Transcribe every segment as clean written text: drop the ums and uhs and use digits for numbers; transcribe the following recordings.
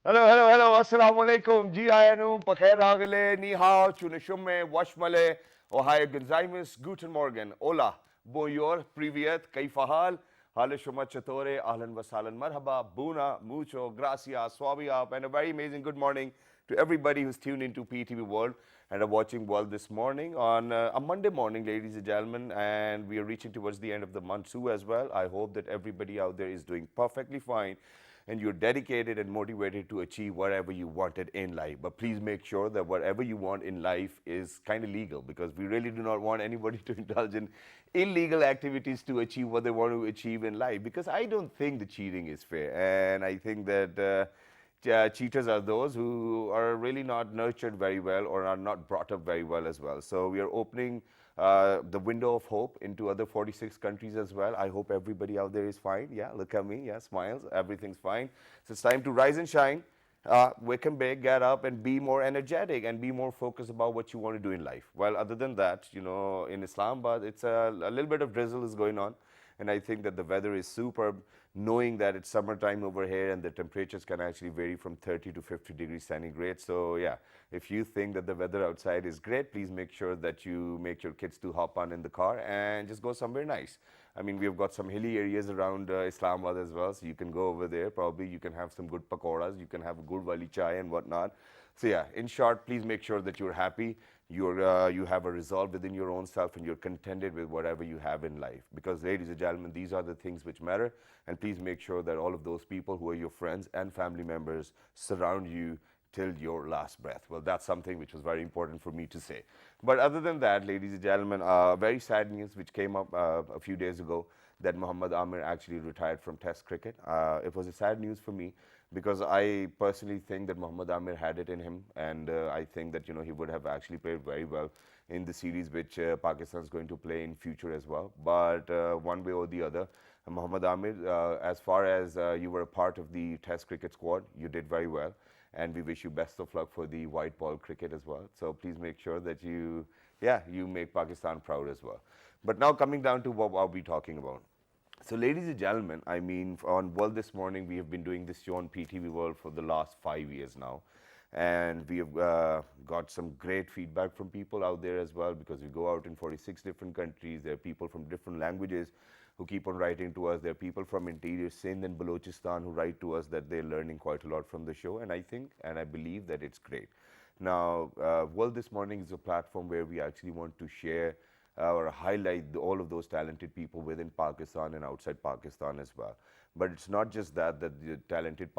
Hello. Assalamu alaikum. Ji ayanu, pakhair agale, ni hao, chunishumme, washmale, ohio gonzaimus, guten morgen, hola, bonjour, privyet, kaifahal, hale shuma chatore, ahlan wasalan, marhaba, buna, mucho, gracias, swabiap, and a very amazing good morning to everybody who's tuned into PTV World and are watching World this morning on a Monday morning, ladies and gentlemen, and we are reaching towards the end of the month too as well. I hope that everybody out there is doing perfectly fine and you're dedicated and motivated to achieve whatever you wanted in life. But please make sure that whatever you want in life is kind of legal, because we really do not want anybody to indulge in illegal activities to achieve what they want to achieve in life, because I don't think the cheating is fair. And I think that cheaters are those who are really not nurtured very well or are not brought up very well as well. So we are opening the window of hope into other 46 countries as well. I hope everybody out there is fine. Yeah, look at me. Yeah, smiles. Everything's fine. So it's time to rise and shine. Wake and bake, get up and be more energetic and be more focused about what you want to do in life. Well, other than that, you know, in Islamabad, it's a little bit of drizzle is going on. And I think that the weather is superb, knowing that it's summertime over here and the temperatures can actually vary from 30 to 50 degrees centigrade. So yeah, if you think that the weather outside is great, please make sure that you make your kids to hop on in the car and just go somewhere nice. I mean, we've got some hilly areas around Islamabad as well, so you can go over there. Probably you can have some good pakoras, you can have a good wali chai and whatnot. So yeah, in short, please make sure that you're happy, you have a resolve within your own self, and you're contented with whatever you have in life. Because ladies and gentlemen, these are the things which matter, and please make sure that all of those people who are your friends and family members surround you till your last breath. Well, that's something which was very important for me to say. But other than that, ladies and gentlemen, very sad news which came up a few days ago, that Muhammad Amir actually retired from Test cricket. It was a sad news for me, because I personally think that Muhammad Amir had it in him, and I think that, you know, he would have actually played very well in the series which Pakistan is going to play in future as well. But one way or the other, Muhammad Amir, as far as you were a part of the Test cricket squad, you did very well, and we wish you best of luck for the white ball cricket as well. So please make sure that you make Pakistan proud as well. But now coming down to what are we talking about? So, ladies and gentlemen, I mean, on World This Morning, we have been doing this show on PTV World for the last 5 years now. And we have got some great feedback from people out there as well, because we go out in 46 different countries. There are people from different languages who keep on writing to us. There are people from interior Sindh and Balochistan who write to us that they're learning quite a lot from the show. And I think and I believe that it's great. Now, World This Morning is a platform where we actually want to share or highlight all of those talented people within Pakistan and outside Pakistan as well. But it's not just that the talented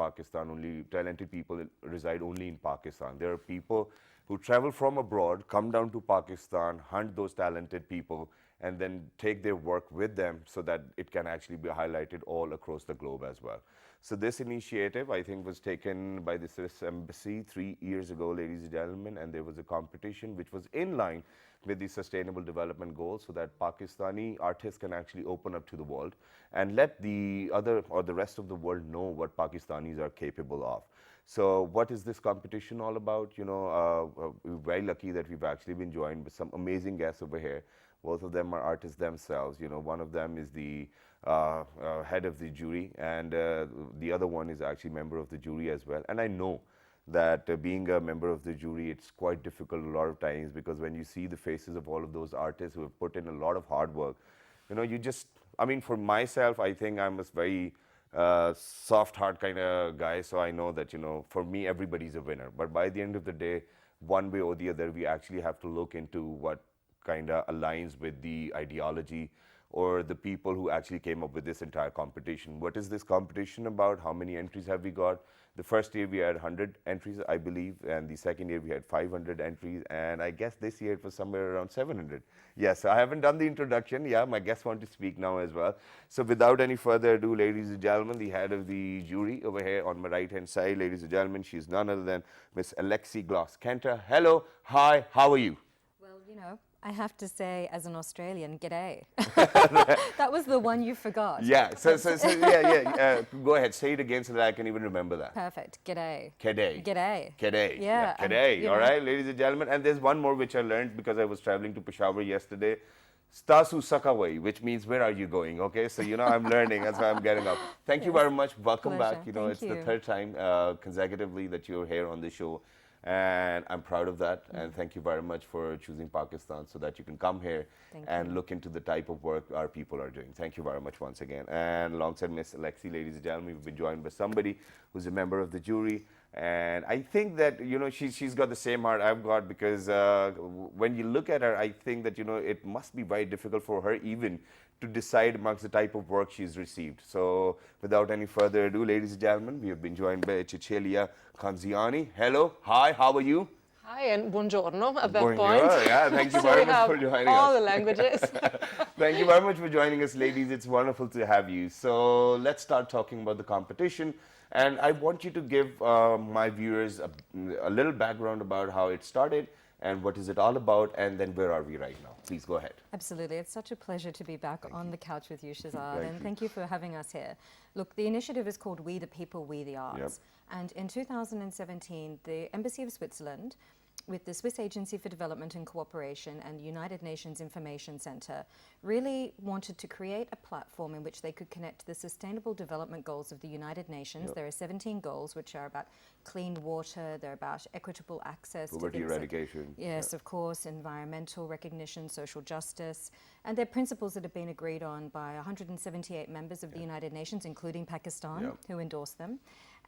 people reside only in Pakistan. There are people who travel from abroad, come down to Pakistan, hunt those talented people, and then take their work with them so that it can actually be highlighted all across the globe as well. So this initiative, I think, was taken by the Swiss Embassy 3 years ago, ladies and gentlemen, and there was a competition which was in line with the Sustainable Development Goals, so that Pakistani artists can actually open up to the world and let the other or the rest of the world know what Pakistanis are capable of. So what is this competition all about? You know, we're very lucky that we've actually been joined with some amazing guests over here. Both of them are artists themselves. You know, one of them is the head of the jury, and the other one is actually member of the jury as well. And I know that being a member of the jury, it's quite difficult a lot of times, because when you see the faces of all of those artists who have put in a lot of hard work, you know, I mean, for myself, I think I'm a very soft heart kind of guy, so I know that, you know, for me, everybody's a winner. But by the end of the day, one way or the other, we actually have to look into what kind of aligns with the ideology or the people who actually came up with this entire competition. What is this competition about? How many entries have we got? The first year we had 100 entries, I believe, and the second year we had 500 entries, and I guess this year it was somewhere around 700. Yes, I haven't done the introduction. Yeah, my guests want to speak now as well. So without any further ado, ladies and gentlemen, the head of the jury over here on my right-hand side, ladies and gentlemen, she's none other than Miss Alexi Gloss-Kenter. Hello, hi, how are you? Well, you know, I have to say, as an Australian, g'day. That was the one you forgot. Yeah, yeah. Go ahead, say it again so that I can even remember that. Perfect. G'day. G'day. G'day. G'day. Yeah. G'day. You All know. right, ladies and gentlemen. And there's one more which I learned because I was traveling to Peshawar yesterday. Stasu Sakawai, which means where are you going? Okay, so I'm learning. That's why I'm getting up. Thank you very much. Welcome Pleasure. back. Thank It's the you. third time consecutively that you're here on the show, and I'm proud of that. And thank you very much for choosing Pakistan so that you can come here Thank and you. look into the type of work our people are doing. Thank you very much once again. And alongside Miss Alexi, ladies and gentlemen, we've been joined by somebody who's a member of the jury. And I think that, she's got the same heart I've got, because when you look at her, I think that, it must be very difficult for her even to decide amongst the type of work she's received. So without any further ado, ladies and gentlemen, we have been joined by Cecilia Kanziani. Hello, hi, how are you? Hi and buongiorno at that Bonjour. point. Yeah, thank you So very we much have for joining all us. the languages. Thank you very much for joining us, ladies. It's wonderful to have you. So let's start talking about the competition. And I want you to give my viewers a little background about how it started and what is it all about, and then where are we right now. Please go ahead. Absolutely. It's such a pleasure to be back on the couch with you, Shahzad, Thank and you. thank you for having us here. Look, the initiative is called We the People, We the Arts. And in 2017, the Embassy of Switzerland, with the Swiss Agency for Development and Cooperation and United Nations Information Center, really wanted to create a platform in which they could connect the Sustainable Development Goals of the United Nations. There are 17 goals, which are about clean water, they're about equitable access Poverty to things eradication. Yes, of course, environmental recognition, social justice, and they're principles that have been agreed on by 178 members of the United Nations, including Pakistan, who endorsed them.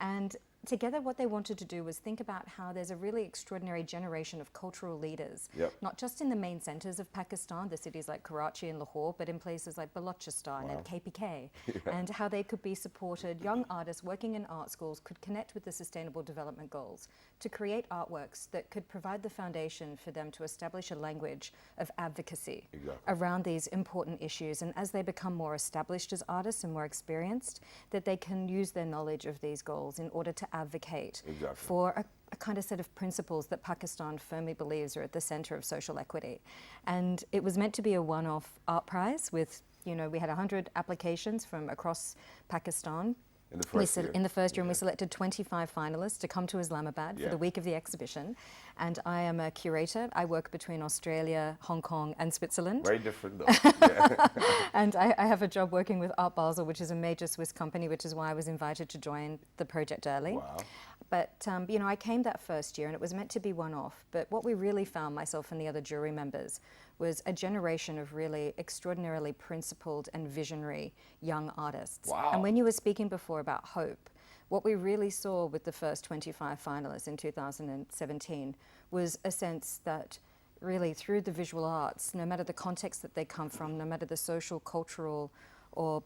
And together what they wanted to do was think about how there's a really extraordinary generation of cultural leaders, not just in the main centers of Pakistan, the cities like Karachi and Lahore, but in places like Balochistan and KPK, and how they could be supported. Young artists working in art schools could connect with the Sustainable Development Goals to create artworks that could provide the foundation for them to establish a language of advocacy around these important issues. And as they become more established as artists and more experienced, that they can use their knowledge of these goals in order to advocate for a kind of set of principles that Pakistan firmly believes are at the center of social equity. And it was meant to be a one-off art prize with, we had 100 applications from across Pakistan. In the first year. In the first year, and we selected 25 finalists to come to Islamabad for the week of the exhibition. And I am a curator. I work between Australia, Hong Kong, and Switzerland. Very different, though. And I have a job working with Art Basel, which is a major Swiss company, which is why I was invited to join the project early. Wow. But, I came that first year, and it was meant to be one-off. But what we really found, myself and the other jury members, was a generation of really extraordinarily principled and visionary young artists. Wow. And when you were speaking before about hope, what we really saw with the first 25 finalists in 2017 was a sense that really through the visual arts, no matter the context that they come from, no matter the social, cultural, or,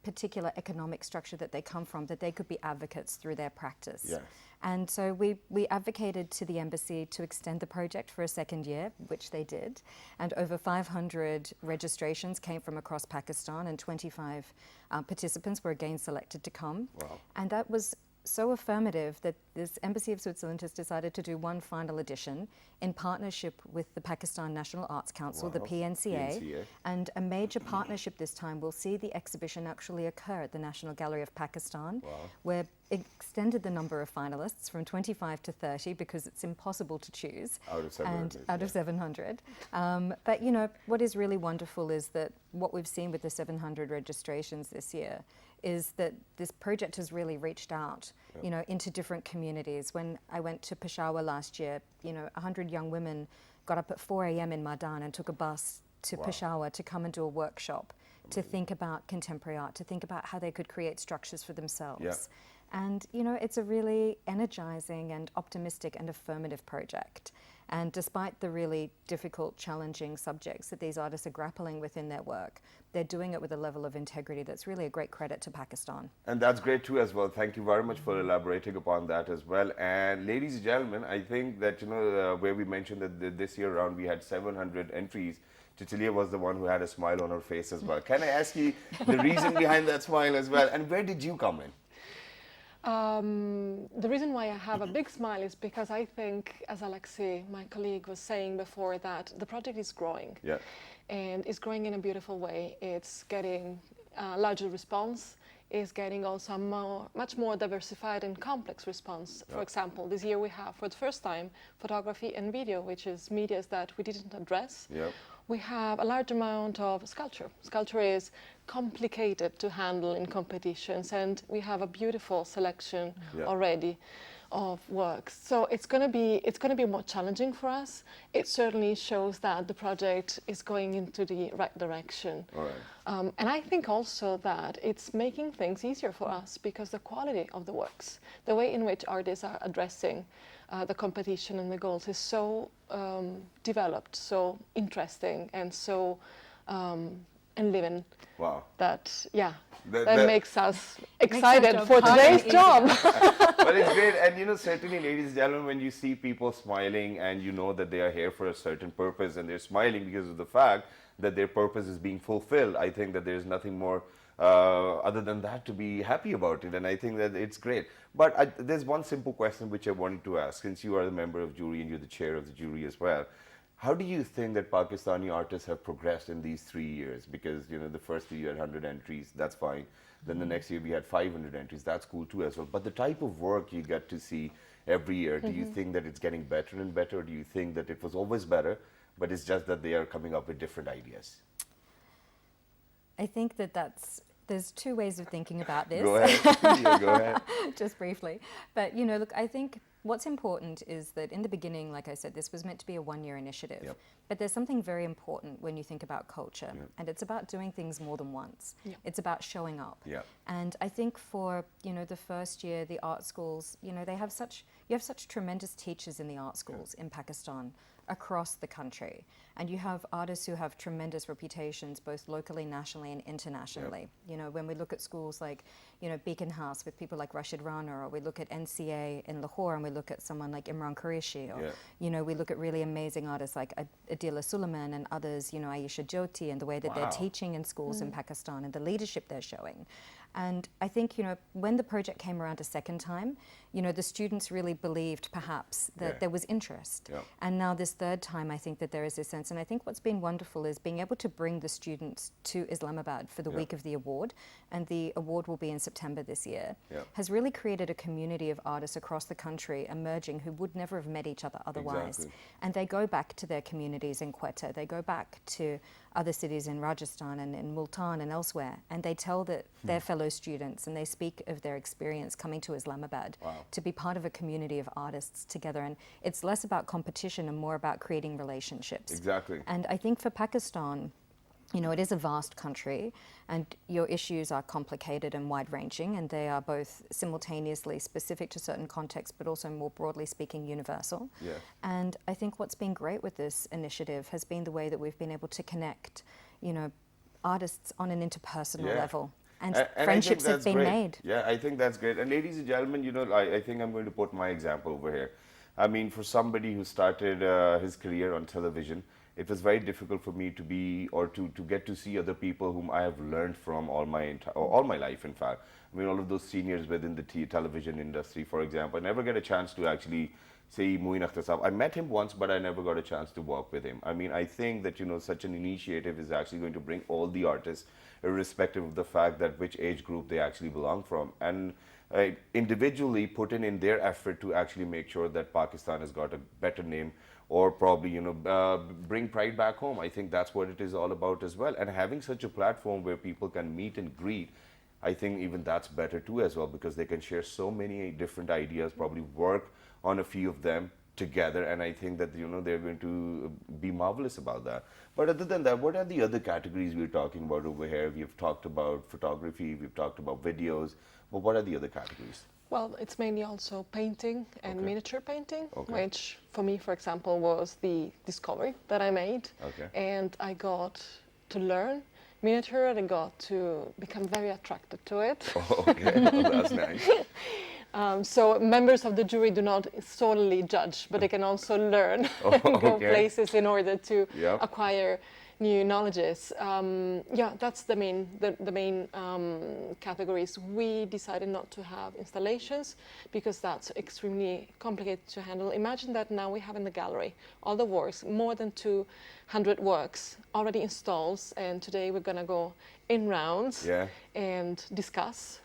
particular economic structure that they come from, that they could be advocates through their practice. Yes. And so we advocated to the embassy to extend the project for a second year, which they did. And over 500 registrations came from across Pakistan, and 25 participants were again selected to come. Wow. And that was so affirmative that this Embassy of Switzerland has decided to do one final edition in partnership with the Pakistan National Arts Council, the PNCA, and a major partnership this time will see the exhibition actually occur at the National Gallery of Pakistan, where it extended the number of finalists from 25 to 30 because it's impossible to choose. Out of 700. Out of 700. But, what is really wonderful is that what we've seen with the 700 registrations this year is that this project has really reached out, into different communities. When I went to Peshawar last year, 100 young women got up at 4 a.m. in Mardan and took a bus to Peshawar to come and do a workshop, to think about contemporary art, to think about how they could create structures for themselves. And, it's a really energizing and optimistic and affirmative project. And despite the really difficult, challenging subjects that these artists are grappling with in their work, they're doing it with a level of integrity that's really a great credit to Pakistan. And that's great too as well. Thank you very much for elaborating upon that as well. And ladies and gentlemen, I think that, where we mentioned that this year around we had 700 entries, Cecilia was the one who had a smile on her face as well. Can I ask you the reason behind that smile as well? And where did you come in? The reason why I have a big smile is because I think, as Alexi, my colleague, was saying before, that the project is growing. And it's growing in a beautiful way. It's getting a larger response. is getting also a much more diversified and complex response. For example, this year we have, for the first time, photography and video, which is medias that we didn't address. Yep. We have a large amount of sculpture. Sculpture is complicated to handle in competitions, and we have a beautiful selection already of works. So it's going to be more challenging for us. It certainly shows that the project is going into the right direction. All right. And I think also that it's making things easier for us because the quality of the works, the way in which artists are addressing the competition and the goals is so developed, so interesting, and so and living. Wow. That That makes us excited job for harder today's and job. But it's great, and you know, certainly, ladies and gentlemen, when you see people smiling and you know that they are here for a certain purpose and they're smiling because of the fact that their purpose is being fulfilled, I think that there's nothing more other than that to be happy about it, and I think that it's great. But there's one simple question which I wanted to ask, since you are the member of jury and you're the chair of the jury as well. How do you think that Pakistani artists have progressed in these 3 years? Because, you know, the first year you had 100 entries, that's fine. Then the next year we had 500 entries, that's cool too as well. But the type of work you get to see every year, do you think that it's getting better and better? Or do you think that it was always better, but it's just that they are coming up with different ideas? I think that there's two ways of thinking about this. Go ahead. Yeah, go ahead. Just briefly. But, you know, look, I think what's important is that in the beginning, like I said, this was meant to be a one-year initiative. Yep. But there's something very important when you think about culture, and it's about doing things more than once. Yep. It's about showing up. Yep. And I think for, you know, the first year, the art schools, you know, you have such tremendous teachers in the art schools in Pakistan across the country. And you have artists who have tremendous reputations, both locally, nationally, and internationally. You know, when we look at schools like, you know, Beacon House with people like Rashid Rana, or we look at NCA in Lahore and we look at someone like Imran Qureshi, or, you know, we look at really amazing artists like Adila Suleiman and others, you know, Aisha Jyoti, and the way that they're teaching in schools in Pakistan and the leadership they're showing. And I think, you know, when the project came around a second time, you know, the students really believed perhaps that there was interest. And now this third time, I think that there is this sense. And I think what's been wonderful is being able to bring the students to Islamabad for the week of the award, and the award will be in September this year, has really created a community of artists across the country emerging who would never have met each other otherwise. Exactly. And they go back to their communities in Quetta, they go back to other cities in Rajasthan and in Multan and elsewhere, and they tell their fellow students, and they speak of their experience coming to Islamabad to be part of a community of artists together. And it's less about competition and more about creating relationships. Exactly. And I think for Pakistan, you know, it is a vast country, and your issues are complicated and wide-ranging, and they are both simultaneously specific to certain contexts, but also more broadly speaking universal. And I think what's been great with this initiative has been the way that we've been able to connect, you know, artists on an interpersonal level. And friendships have been made. Yeah, I think that's great. And ladies and gentlemen, you know, I think I'm going to put my example over here. I mean, for somebody who started his career on television, it was very difficult for me to be, or to get to see other people whom I have learned from all my life, in fact. I mean, all of those seniors within the television industry, for example. I never get a chance to actually say Muin Akhtar Saab. I met him once, but I never got a chance to work with him. I mean, I think that, you know, such an initiative is actually going to bring all the artists, irrespective of the fact that which age group they actually belong from, and individually put in their effort to actually make sure that Pakistan has got a better name, or probably, you know, bring pride back home. I think that's what it is all about as well. And having such a platform where people can meet and greet, I think even that's better too as well, because they can share so many different ideas, probably work on a few of them together, and I think that, you know, they're going to be marvelous about that. But other than that, what are the other categories we're talking about over here? We've talked about photography, we've talked about videos, but what are the other categories? Well, it's mainly also painting and miniature painting, which for me, for example, was the discovery that I made. And I got to learn miniature, and I got to become very attracted to it. Well, that's nice. So members of the jury do not solely judge, but they can also learn and go places in order to acquire new knowledges. Yeah, that's the main categories. We decided not to have installations because that's extremely complicated to handle. Imagine that now we have in the gallery all the works, more than 200 works already installed, and today we're going to go in rounds and discuss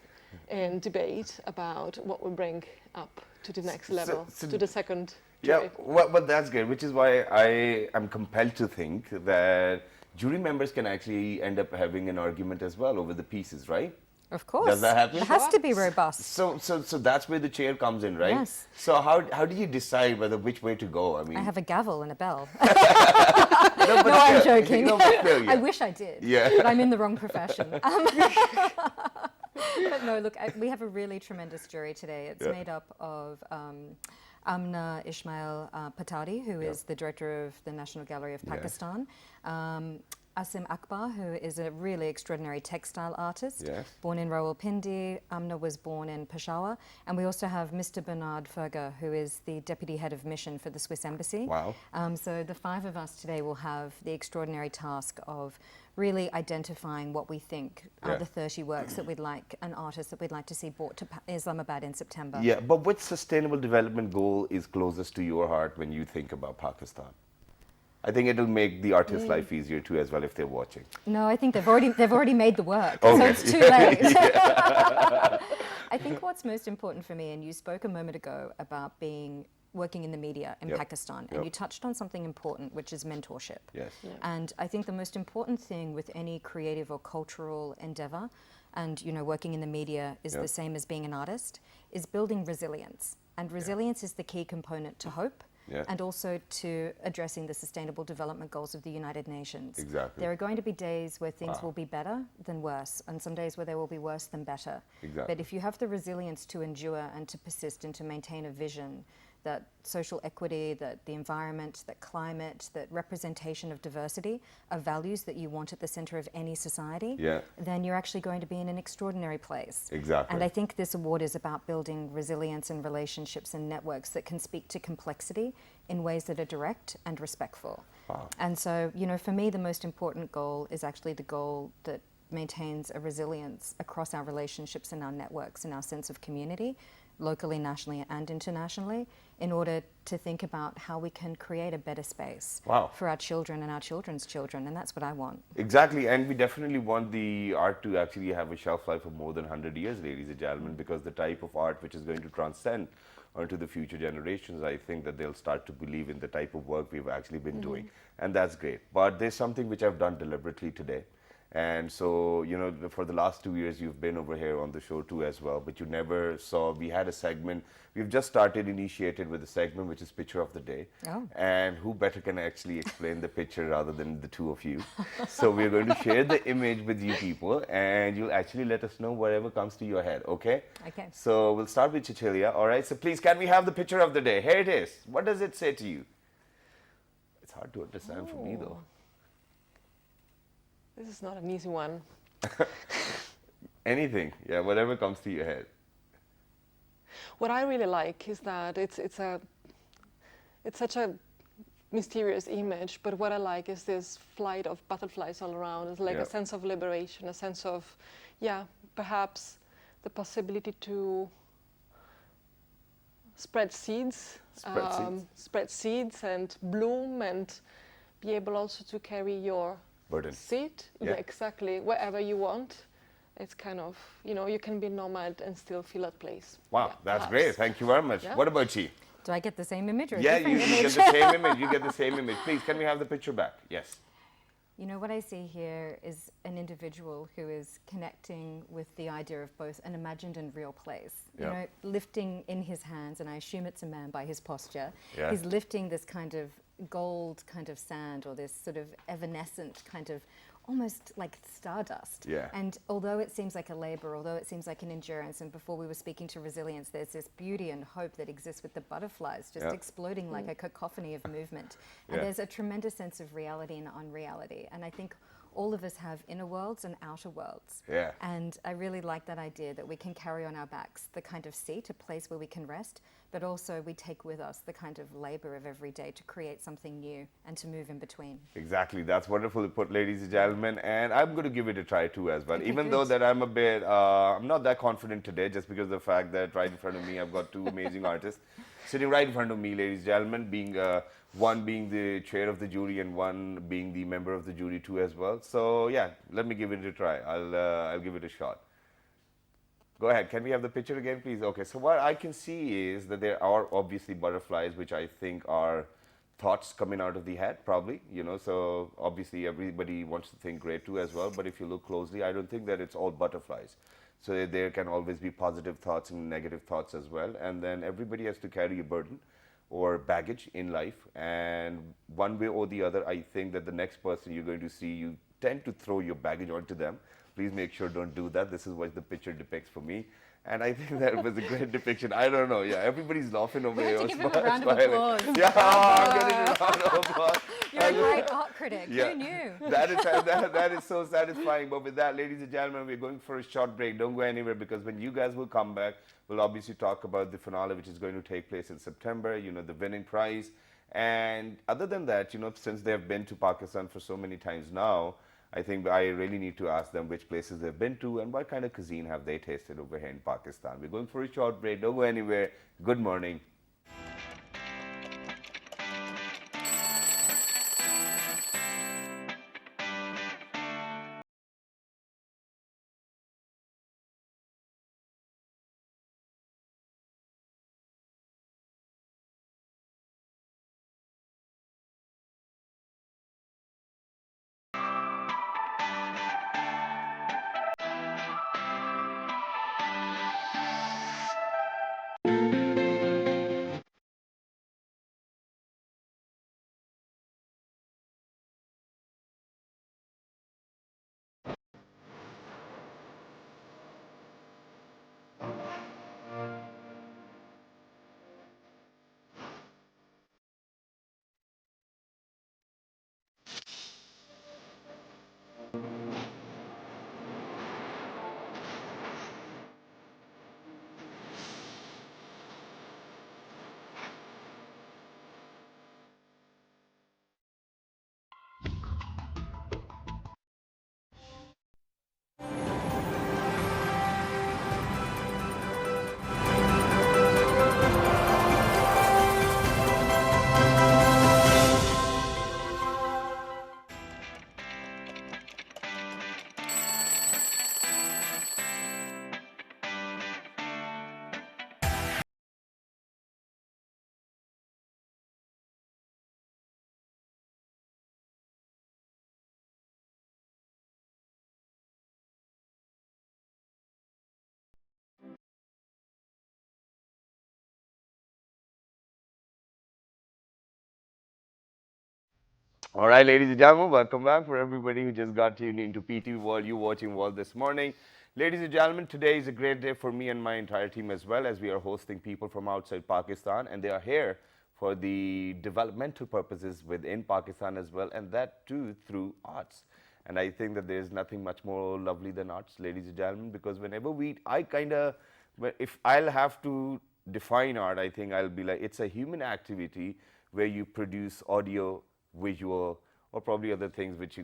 and debate about what we bring up to the next level, to the second. Yeah, well, that's great, which is why I am compelled to think that jury members can actually end up having an argument as well over the pieces, right? Of course. Does that happen? It has to be robust. So that's where the chair comes in, right? Yes. So how do you decide which way to go? I mean, I have a gavel and a bell. no, No, I'm joking. No, but still, I wish I did, Yeah. but I'm in the wrong profession. But no, look, we have a really tremendous jury today. It's made up of Amna Ismail Patari, who is the director of the National Gallery of Pakistan. Asim Akbar, who is a really extraordinary textile artist, born in Rawalpindi. Amna was born in Peshawar. And we also have Mr. Bernard Ferger, who is the deputy head of mission for the Swiss Embassy. Wow. So the five of us today will have the extraordinary task of really identifying what we think are the 30 works that we'd like, an artist that we'd like to see brought to Islamabad in September. Yeah, but which sustainable development goal is closest to your heart when you think about Pakistan? I think it'll make the artist's life easier too, as well, if they're watching. No, I think they've already made the work, so Okay. it's too late. I think what's most important for me, and you spoke a moment ago about working in the media in Pakistan, and you touched on something important, which is mentorship. Yes. And I think the most important thing with any creative or cultural endeavor, and working in the media is the same as being an artist, is building resilience. And resilience is the key component to hope. And also to addressing the Sustainable Development Goals of the United Nations. Exactly. There are going to be days where things will be better than worse, and some days where they will be worse than better. Exactly. But if you have the resilience to endure and to persist and to maintain a vision that social equity, that the environment, that climate, that representation of diversity are values that you want at the center of any society, then you're actually going to be in an extraordinary place. Exactly. And I think this award is about building resilience and relationships and networks that can speak to complexity in ways that are direct and respectful. Wow. And so, for me, the most important goal is actually the goal that maintains a resilience across our relationships and our networks and our sense of community, locally, nationally, and internationally, in order to think about how we can create a better space for our children and our children's children, and that's what I want. Exactly, and we definitely want the art to actually have a shelf life of more than 100 years, ladies and gentlemen, because the type of art which is going to transcend onto the future generations, I think that they'll start to believe in the type of work we've actually been doing, and that's great. But there's something which I've done deliberately today. And so, for the last 2 years, you've been over here on the show too as well, but you never saw, we had a segment, we've just initiated with a segment, which is Picture of the Day. Oh. And who better can actually explain the picture rather than the two of you? So we're going to share the image with you people, and you'll actually let us know whatever comes to your head, okay? Okay. So we'll start with Cecilia, all right? So please, can we have the picture of the day? Here it is. What does it say to you? It's hard to understand for me, though. This is not an easy one. Anything, whatever comes to your head. What I really like is that it's such a mysterious image, but what I like is this flight of butterflies all around. It's like a sense of liberation, a sense of, perhaps the possibility to spread seeds and bloom and be able also to carry your burden. seed, exactly, wherever you want. It's kind of, you can be nomad and still feel at place. Wow, that's great. Thank you very much. What about you? Do I get the same image or a Yeah, different you image? get the same image. You get the same image. Please, can we have the picture back? Yes. What I see here is an individual who is connecting with the idea of both an imagined and real place. Lifting in his hands, and I assume it's a man by his posture, he's lifting this kind of gold kind of sand, or this sort of evanescent kind of almost like stardust. And although it seems like a labor, although it seems like an endurance, and before we were speaking to resilience, there's this beauty and hope that exists with the butterflies just exploding like a cacophony of movement. And there's a tremendous sense of reality and unreality. And I think all of us have inner worlds and outer worlds. Yeah. And I really like that idea that we can carry on our backs the kind of seat, a place where we can rest, but also we take with us the kind of labor of every day to create something new and to move in between. Exactly. That's wonderfully put, ladies and gentlemen. And I'm going to give it a try too as well. Okay, Even good. though that I'm a bit, I'm not that confident today just because of the fact that right in front of me, I've got two amazing artists sitting right in front of me, ladies and gentlemen, being one being the chair of the jury and one being the member of the jury too as well. So yeah, let me give it a try. I'll give it a shot. Go ahead. Can we have the picture again, please? Okay. So what I can see is that there are obviously butterflies, which I think are thoughts coming out of the head, probably. So obviously everybody wants to think great too as well. But if you look closely, I don't think that it's all butterflies. So there can always be positive thoughts and negative thoughts as well. And then everybody has to carry a burden or baggage in life. And one way or the other, I think that the next person you're going to see, you tend to throw your baggage onto them. Please make sure don't do that. This is what the picture depicts for me. And I think that was a great depiction. I don't know. Yeah, everybody's laughing over We here. have to give him a round of smiling. applause. Yeah, I'm getting a round of applause. You're a great art critic. Yeah. Who knew? That is so satisfying. But with that, ladies and gentlemen, we're going for a short break. Don't go anywhere because when you guys will come back, we'll obviously talk about the finale, which is going to take place in September, the winning prize. And other than that, since they've been to Pakistan for so many times now, I think I really need to ask them which places they've been to and what kind of cuisine have they tasted over here in Pakistan. We're going for a short break. Don't go anywhere. Good morning. All right, ladies and gentlemen, welcome back for everybody who just got tuned into PT World, you watching World this morning. Ladies and gentlemen, today is a great day for me and my entire team as well, as we are hosting people from outside Pakistan, and they are here for the developmental purposes within Pakistan as well, and that too through arts. And I think that there's nothing much more lovely than arts, ladies and gentlemen, because whenever if I'll have to define art, I think I'll be like, it's a human activity where you produce audio, visual, or probably other things which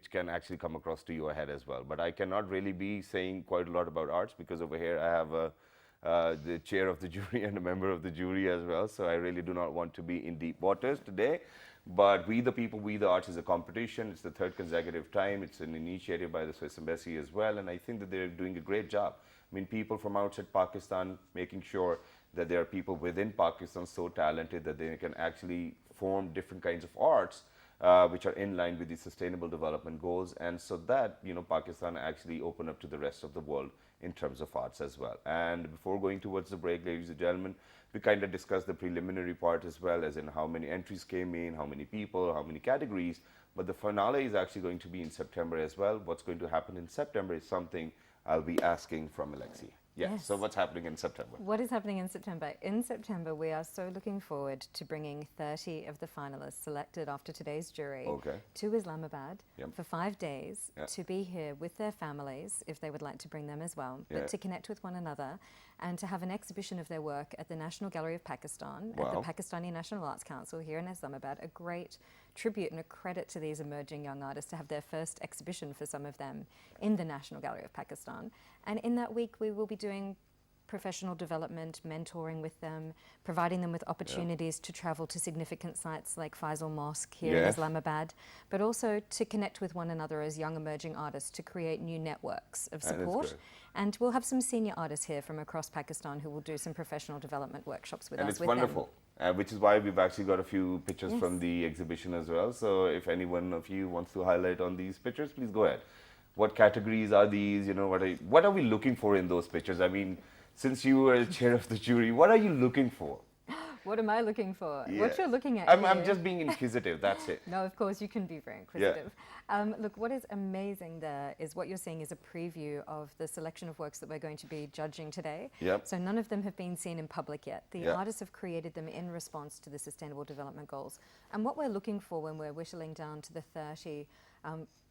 can actually come across to your head as well. But I cannot really be saying quite a lot about arts because over here I have the chair of the jury and a member of the jury as well. So I really do not want to be in deep waters today. But We the People, We the Arts is a competition. It's the third consecutive time. It's an initiative by the Swiss Embassy as well. And I think that they're doing a great job. I mean, people from outside Pakistan making sure that there are people within Pakistan so talented that they can actually form different kinds of arts which are in line with the sustainable development goals, and so that Pakistan actually open up to the rest of the world in terms of arts as well. And before going towards the break, ladies and gentlemen, we kind of discussed the preliminary part as well, as in how many entries came in, how many people, how many categories. But the finale is actually going to be in September as well. What's going to happen in September is something I'll be asking from Alexi. Yes. So what's happening in September? What is happening in September? In September, we are so looking forward to bringing 30 of the finalists selected after today's jury to Islamabad for 5 days to be here with their families, if they would like to bring them as well, but to connect with one another and to have an exhibition of their work at the National Gallery of Pakistan, at the Pakistani National Arts Council here in Islamabad. A great tribute and a credit to these emerging young artists to have their first exhibition for some of them in the National Gallery of Pakistan. And in that week, we will be doing professional development, mentoring with them, providing them with opportunities to travel to significant sites like Faisal Mosque here in Islamabad, but also to connect with one another as young emerging artists to create new networks of support. And we'll have some senior artists here from across Pakistan who will do some professional development workshops with us. And it's wonderful, which is why we've actually got a few pictures from the exhibition as well. So if any one of you wants to highlight on these pictures, please go ahead. What categories are these? You know, what are we looking for in those pictures? I mean, since you were chair of the jury, what are you looking for? What am I looking for? What you're looking at I'm just being inquisitive, that's it. No, of course, you can be very inquisitive. Look, what is amazing there is what you're seeing is a preview of the selection of works that we're going to be judging today. So none of them have been seen in public yet. The artists have created them in response to the Sustainable Development Goals. And what we're looking for when we're whittling down to the 30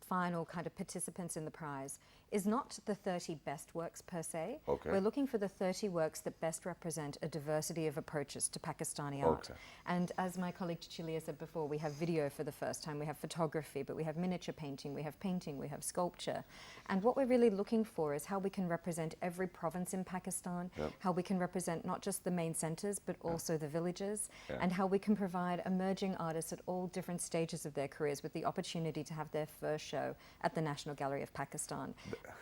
final kind of participants in the prize is not the 30 best works per se. We're looking for the 30 works that best represent a diversity of approaches to Pakistani art. And as my colleague Chilia said before, we have video for the first time, we have photography, but we have miniature painting, we have sculpture. And what we're really looking for is how we can represent every province in Pakistan, how we can represent not just the main centers, but also the villages, and how we can provide emerging artists at all different stages of their careers with the opportunity to have their first show at the National Gallery of Pakistan.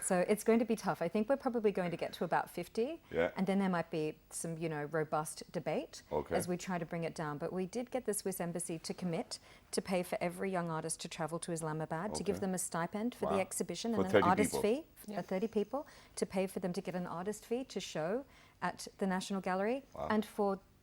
So it's going to be tough. I think we're probably going to get to about 50, and then there might be some, robust debate as we try to bring it down. But we did get the Swiss Embassy to commit to pay for every young artist to travel to Islamabad, to give them a stipend for the exhibition and an artist fee for 30 people, to pay for them to get an artist fee to show at the National Gallery. And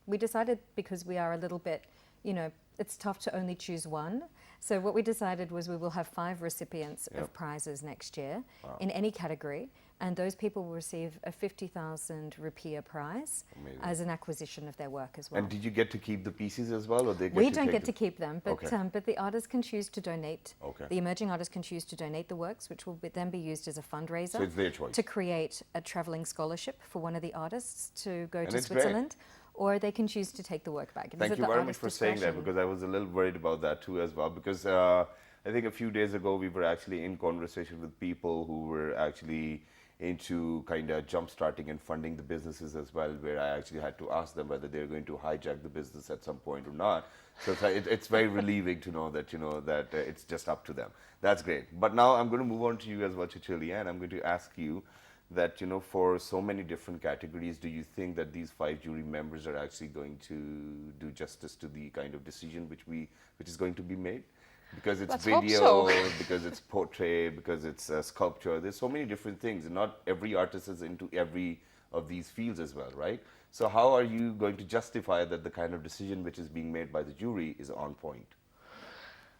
we decided, because we are a little bit, it's tough to only choose one. So what we decided was we will have 5 recipients of prizes next year in any category, and those people will receive a 50,000 rupiah prize as an acquisition of their work as well. And did you get to keep the pieces as well, or they get we don't get to keep them, but but the artists can choose to donate. The emerging artists can choose to donate the works, which will then be used as a fundraiser. So it's their choice. To create a traveling scholarship for one of the artists to go to Switzerland. Or they can choose to take the work back. Thank you very much for saying that, because I was a little worried about that too as well, because I think a few days ago we were actually in conversation with people who were actually into kind of jump-starting and funding the businesses as well, where I actually had to ask them whether they're going to hijack the business at some point or not. So it's very relieving to know that, that it's just up to them. That's great. But now I'm going to move on to you as well, Cecilia, and I'm going to ask you that, for so many different categories, do you think that these 5 jury members are actually going to do justice to the kind of decision which is going to be made? Because it's video, because it's portrait, because it's sculpture. There's so many different things, and not every artist is into every of these fields as well, right? So how are you going to justify that the kind of decision which is being made by the jury is on point?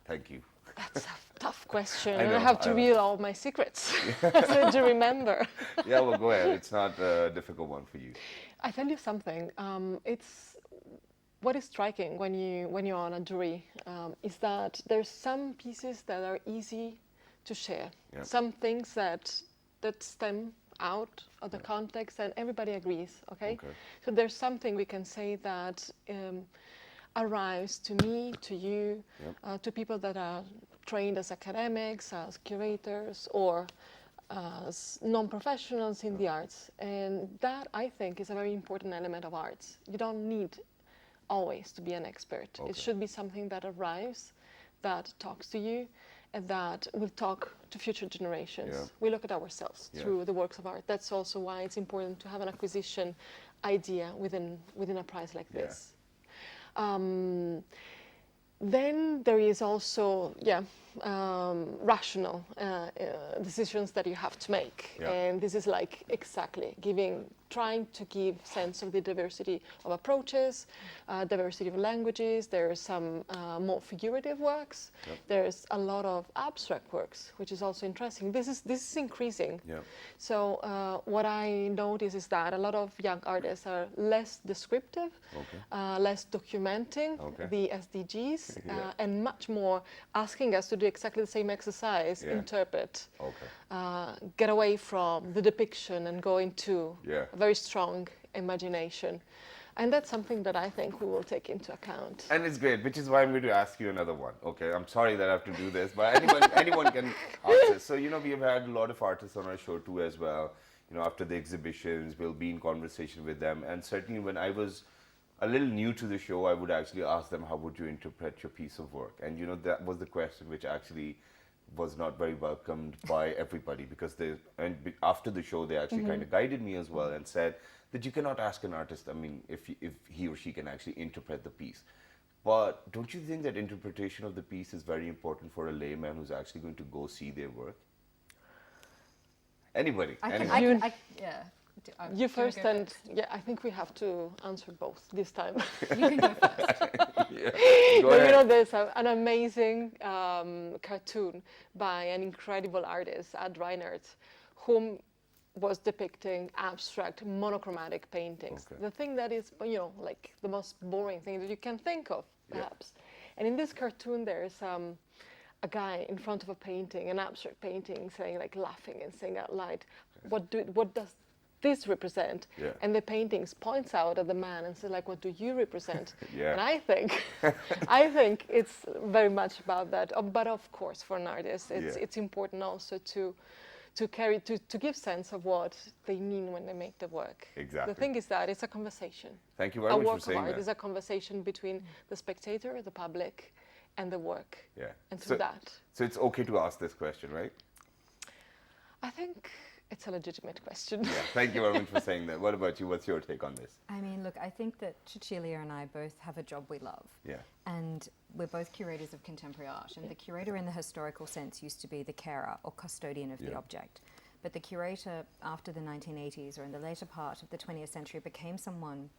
Thank you. That's a tough question. I have to reveal all my secrets as a jury member. Yeah, well, go ahead. It's not a difficult one for you. I tell you something. It's what is striking when you're on a jury is that there's some pieces that are easy to share. Some things that stem out of the context, and everybody agrees. Okay. So there's something we can say that arrives to me, to you, to people that are trained as academics, as curators, or as non-professionals in the arts. And that, I think, is a very important element of arts. You don't need always to be an expert. It should be something that arrives, that talks to you, and that will talk to future generations. We look at ourselves through the works of art. That's also why it's important to have an acquisition idea within a prize like this. Then there is also, rational decisions that you have to make. And this is like exactly giving trying to give sense of the diversity of approaches, diversity of languages. There are some more figurative works. Yep. There's a lot of abstract works, which is also interesting. This is increasing. Yep. So what I notice is that a lot of young artists are less descriptive, less documenting the SDGs, and much more asking us to do exactly the same exercise, interpret, get away from the depiction and go into a very strong imagination. And that's something that I think we will take into account. And it's great, which is why I'm going to ask you another one. Okay, I'm sorry that I have to do this, but anyone can ask this. So, you know, we've had a lot of artists on our show too as well. You know, after the exhibitions, we'll be in conversation with them. And certainly when I was a little new to the show, I would actually ask them, how would you interpret your piece of work? And, you know, that was the question which actually was not very welcomed by everybody, because after the show, they actually kind of guided me as well and said that you cannot ask an artist, I mean, if he or she can actually interpret the piece. But don't you think that interpretation of the piece is very important for a layman who's actually going to go see their work? Anybody? You first, and I think we have to answer both this time. You can go first. Go ahead. You know, there's an amazing cartoon by an incredible artist, Ad Reinhardt, whom was depicting abstract monochromatic paintings. The thing that is, you know, like the most boring thing that you can think of, perhaps. And in this cartoon, there's a guy in front of a painting, an abstract painting, saying, like, laughing and saying out loud, what does this represent? And the paintings points out at the man and says, like, what do you represent? And I think it's very much about that. But of course, for an artist, it's important also to give sense of what they mean when they make the work. Exactly. The thing is that it's a conversation. Thank you very much for saying that. A work of art is a conversation between the spectator, the public, and the work. And through that. So it's okay to ask this question, right? I think it's a legitimate question. Thank you very much for saying that. What about you? What's your take on this? I mean, look, I think that Cecilia and I both have a job we love. And we're both curators of contemporary art. And the curator in the historical sense used to be the carer or custodian of the object. But the curator after the 1980s or in the later part of the 20th century became someone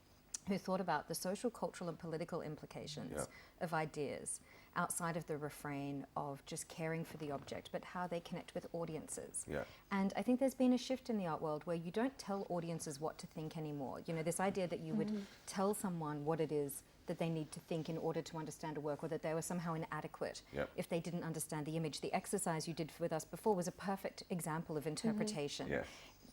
who thought about the social, cultural and political implications of ideas outside of the refrain of just caring for the object, but how they connect with audiences. And I think there's been a shift in the art world where you don't tell audiences what to think anymore. You know, this idea that you would tell someone what it is that they need to think in order to understand a work, or that they were somehow inadequate if they didn't understand the image. The exercise you did with us before was a perfect example of interpretation.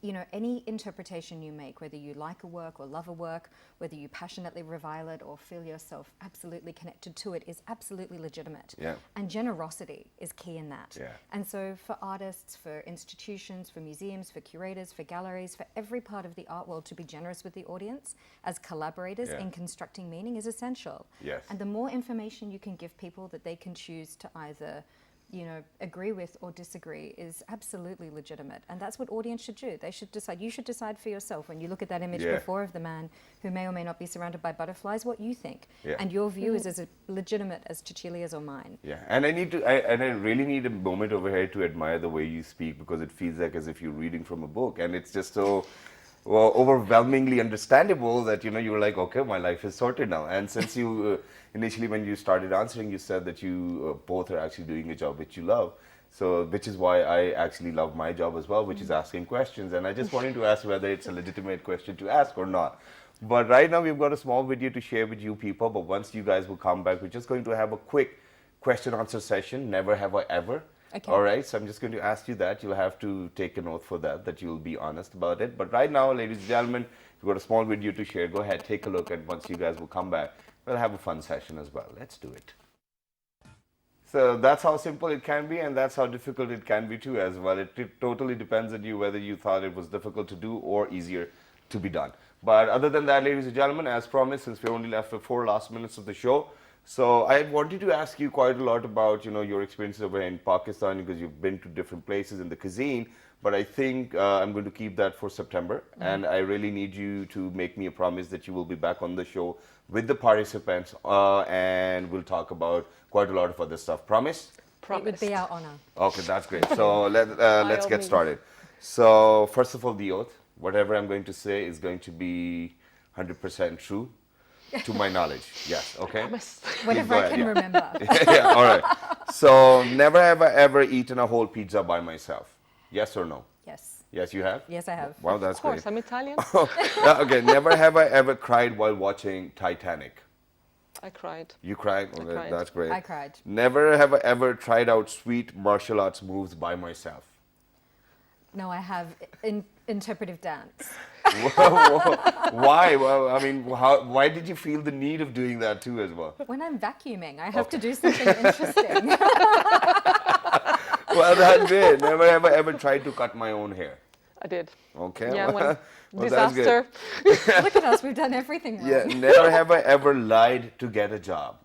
You know, any interpretation you make, whether you like a work or love a work, whether you passionately revile it or feel yourself absolutely connected to it, is absolutely legitimate. And generosity is key in that. And so for artists, for institutions, for museums, for curators, for galleries, for every part of the art world to be generous with the audience as collaborators in constructing meaning is essential. And the more information you can give people that they can choose to either, you know, agree with or disagree is absolutely legitimate. And that's what audience should do. They should decide. You should decide for yourself when you look at that image before of the man who may or may not be surrounded by butterflies, what you think. And your view is as legitimate as Cecilia's or mine. And I really need a moment over here to admire the way you speak, because it feels like as if you're reading from a book, and it's just so overwhelmingly understandable that, you know, you were like, okay, my life is sorted now. And since you initially, when you started answering, you said that you both are actually doing a job which you love. So, which is why I actually love my job as well, which is asking questions. And I just wanted to ask whether it's a legitimate question to ask or not. But right now we've got a small video to share with you people. But once you guys will come back, we're just going to have a quick question answer session. Never have I ever. All right, so I'm just going to ask you that. You'll have to take a note for that you'll be honest about it. But right now, ladies and gentlemen, we've got a small video to share. Go ahead, take a look, and once you guys will come back, we'll have a fun session as well. Let's do it. So that's how simple it can be, and that's how difficult it can be too as well. It totally depends on you whether you thought it was difficult to do or easier to be done. But other than that, ladies and gentlemen, as promised, since we're only left for 4 last minutes of the show, so I wanted to ask you quite a lot about, you know, your experiences over in Pakistan, because you've been to different places in the cuisine. But I think I'm going to keep that for September. And I really need you to make me a promise that you will be back on the show with the participants, and we'll talk about quite a lot of other stuff. Promise? It would be our honor. Okay, that's great. So let's get started. So first of all, the oath. Whatever I'm going to say is going to be 100% true to my knowledge. Yes, okay? Promise. Whatever go I ahead, can yeah. remember. Yeah, all right. So, never have I ever eaten a whole pizza by myself? Yes or no? Yes. Yes, you have? Yes, I have. Wow, that's Of course, great. I'm Italian. Yeah, okay, never have I ever cried while watching Titanic. I cried. You cried? I Okay, cried. that's great. I cried. Never have I ever tried out sweet martial arts moves by myself. No, I have interpretive dance. Why? Well, I mean, why did you feel the need of doing that too as well? When I'm vacuuming, I have to do something interesting. Well, that's it. Never have I ever tried to cut my own hair. I did. Okay. Yeah, well, when that's good. disaster. Look at us, we've done everything wrong. Yeah, never have I ever lied to get a job.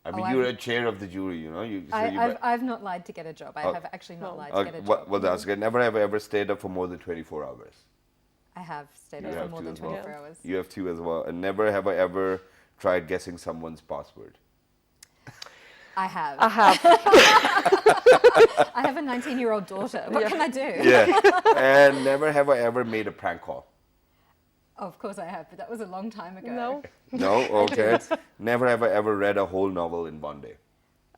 I mean, Oh, you're I've- a chair of the jury, you know. I've not lied to get a job. I have actually not lied to get a well, job. well, that's good. Never have I ever stayed up for more than 24 hours. I have stayed You up for have more to than as well. 24 hours. You have two as well. And never have I ever tried guessing someone's password. I have. I have. I have a 19-year-old daughter. What can I do? Yeah. And never have I ever made a prank call. Oh, of course I have, but that was a long time ago. No, No? Okay. Never have I ever read a whole novel in one day.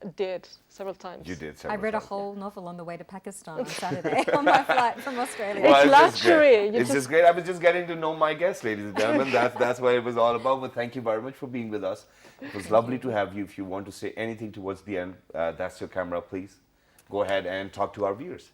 I did several times. You did I several read a times. whole novel on the way to Pakistan on Saturday on my flight from Australia. It's Well, just great. luxury. You It's just great. I was just getting to know my guests, ladies and gentlemen. That's what it was all about. But thank you very much for being with us. It was lovely to have you. If you want to say anything towards the end, that's your camera, please. Go ahead and talk to our viewers.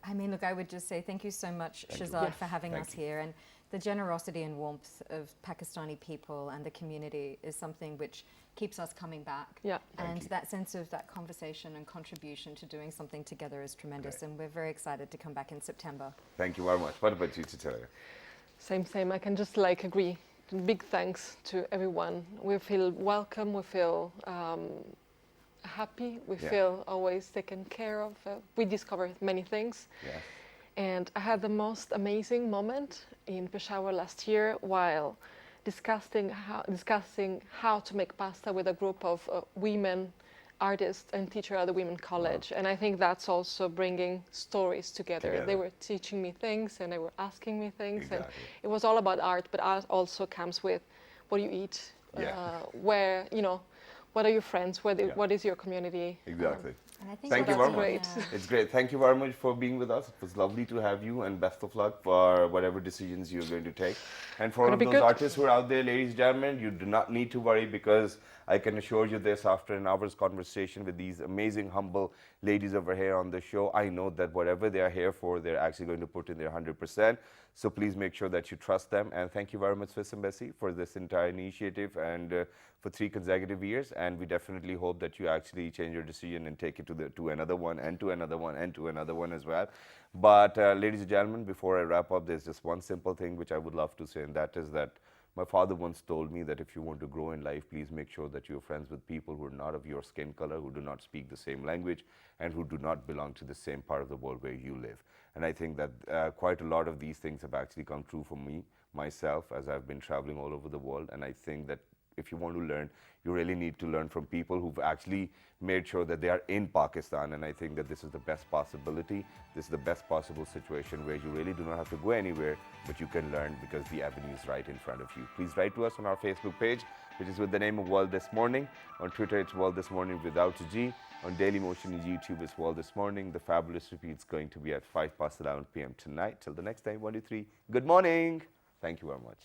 I mean, look, I would just say thank you so much, Thank you. Shahzad, Yes, for having thank us you. here. And the generosity and warmth of Pakistani people and the community is something which keeps us coming back. Yeah. And that sense of that conversation and contribution to doing something together is tremendous. Great. And we're very excited to come back in September. Thank you very much. What about you, Cecilia? Same. I can just agree. Big thanks to everyone. We feel welcome. We feel happy. We Yeah. feel always taken care of. We discover many things. Yes. And I had the most amazing moment in Peshawar last year while discussing how to make pasta with a group of women artists and teachers at the Women College. And I think that's also bringing stories together. They were teaching me things and they were asking me things. Exactly. And it was all about art, but art also comes with what you eat, Yeah. where, what are your friends, what is your community. Exactly. And I think Thank you that's very much. great. It's great. Thank you very much for being with us. It was lovely to have you, and best of luck for whatever decisions you're going to take. And for all Gonna of be those good. artists who are out there, ladies and gentlemen, you do not need to worry, because I can assure you this, after an hour's conversation with these amazing, humble ladies over here on the show, I know that whatever they are here for, they're actually going to put in their 100%. So please make sure that you trust them. And thank you very much, Swiss Embassy, for this entire initiative and for 3 consecutive years. And we definitely hope that you actually change your decision and take it to another one, and to another one, and to another one as well. But ladies and gentlemen, before I wrap up, there's just one simple thing which I would love to say, and that is that my father once told me that if you want to grow in life, please make sure that you're friends with people who are not of your skin color, who do not speak the same language, and who do not belong to the same part of the world where you live. And I think that quite a lot of these things have actually come true for me, myself, as I've been traveling all over the world. And I think that if you want to learn, you really need to learn from people who've actually made sure that they are in Pakistan. And I think that this is the best possibility. This is the best possible situation where you really do not have to go anywhere, but you can learn because the avenue is right in front of you. Please write to us on our Facebook page, which is with the name of World This Morning. On Twitter, it's World This Morning without a G. On Dailymotion and YouTube, it's World This Morning. The fabulous repeat's going to be at 11 p.m. tonight. Till the next time, 1, 2, 3. Good morning. Thank you very much.